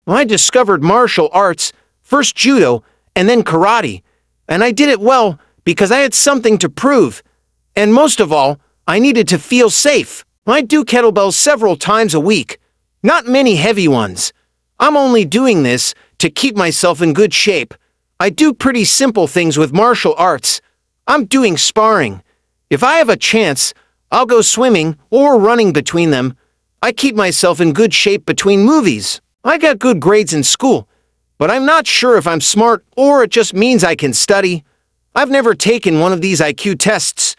I discovered martial arts, first judo, and then karate, and I did it well because I had something to prove. And most of all, I needed to feel safe. I do kettlebells several times a week, not many heavy ones. I'm only doing this to keep myself in good shape. I do pretty simple things with martial arts. I'm doing sparring. If I have a chance, I'll go swimming or running between them. I keep myself in good shape between movies. I got good grades in school, but I'm not sure if I'm smart or it just means I can study. I've never taken one of these IQ tests,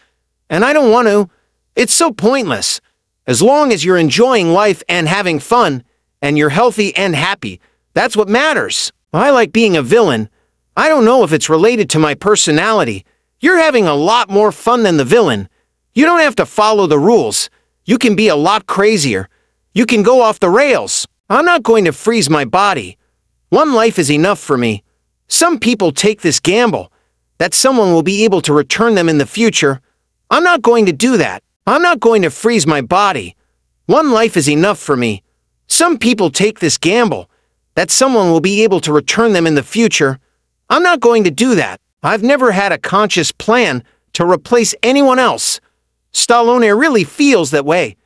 and I don't want to. It's so pointless. As long as you're enjoying life and having fun, and you're healthy and happy, that's what matters. I like being a villain. I don't know if it's related to my personality. You're having a lot more fun than the villain. You don't have to follow the rules. You can be a lot crazier. You can go off the rails. I'm not going to freeze my body. One life is enough for me. Some people take this gamble, that someone will be able to return them in the future. I'm not going to do that. I'm not going to freeze my body. One life is enough for me. Some people take this gamble, that someone will be able to return them in the future. I'm not going to do that. I've never had a conscious plan to replace anyone else. Stallone really feels that way.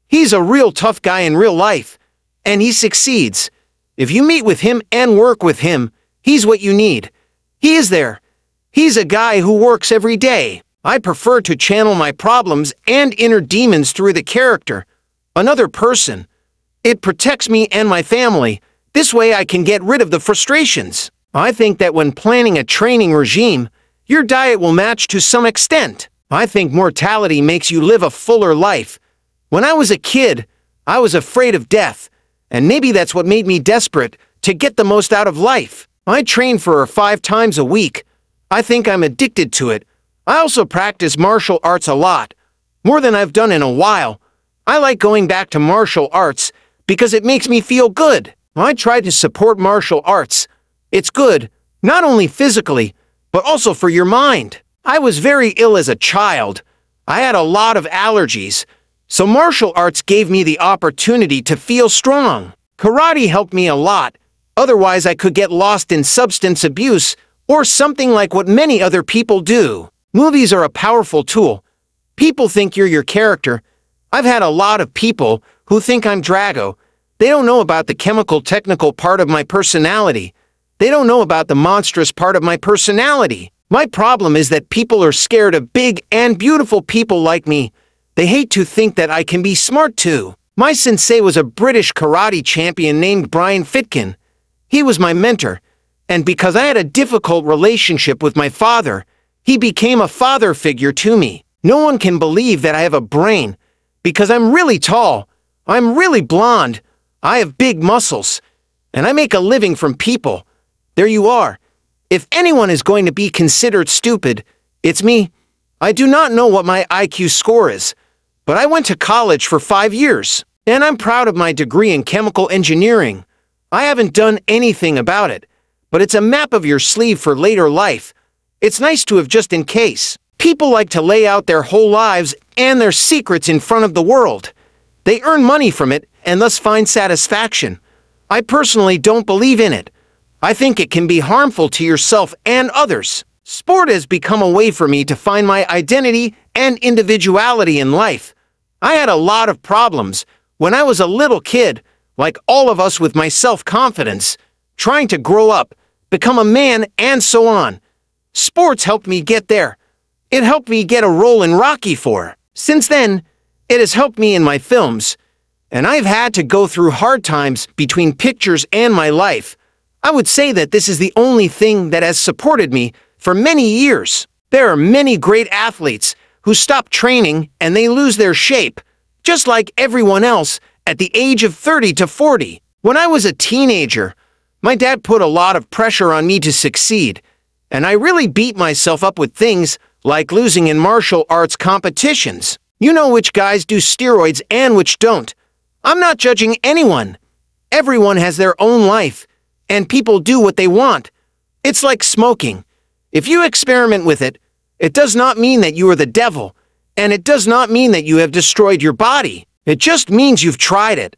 He's a real tough guy in real life, and he succeeds. If you meet with him and work with him, he's what you need. He is there. He's a guy who works every day. I prefer to channel my problems and inner demons through the character, another person. It protects me and my family. This way I can get rid of the frustrations. I think that when planning a training regime, your diet will match to some extent. I think mortality makes you live a fuller life. When I was a kid, I was afraid of death, and maybe that's what made me desperate to get the most out of life. I train for her 5 times a week. I think I'm addicted to it. I also practice martial arts a lot, more than I've done in a while. I like going back to martial arts because it makes me feel good. I try to support martial arts. It's good, not only physically, but also for your mind. I was very ill as a child. I had a lot of allergies, so martial arts gave me the opportunity to feel strong. Karate helped me a lot. Otherwise, I could get lost in substance abuse or something like what many other people do. Movies are a powerful tool. People think you're your character. I've had a lot of people who think I'm Drago. They don't know about the chemical technical part of my personality. They don't know about the monstrous part of my personality. My problem is that people are scared of big and beautiful people like me. They hate to think that I can be smart too. My sensei was a British karate champion named Brian Fitkin. He was my mentor, and because I had a difficult relationship with my father, he became a father figure to me. No one can believe that I have a brain, because I'm really tall, I'm really blonde, I have big muscles, and I make a living from people. There you are. If anyone is going to be considered stupid, it's me. I do not know what my IQ score is, but I went to college for 5 years, and I'm proud of my degree in chemical engineering. I haven't done anything about it, but it's a map of your sleeve for later life. It's nice to have just in case. People like to lay out their whole lives and their secrets in front of the world. They earn money from it and thus find satisfaction. I personally don't believe in it. I think it can be harmful to yourself and others. Sport has become a way for me to find my identity and individuality in life. I had a lot of problems when I was a little kid, like all of us with my self-confidence, trying to grow up, become a man, and so on. Sports helped me get there. It helped me get a role in Rocky IV. Since then, it has helped me in my films, and I've had to go through hard times between pictures and my life. I would say that this is the only thing that has supported me for many years. There are many great athletes who stop training and they lose their shape, just like everyone else at the age of 30 to 40. When I was a teenager, my dad put a lot of pressure on me to succeed, and I really beat myself up with things like losing in martial arts competitions. You know which guys do steroids and which don't. I'm not judging anyone. Everyone has their own life, and people do what they want. It's like smoking. If you experiment with it, it does not mean that you are the devil, and it does not mean that you have destroyed your body. It just means you've tried it.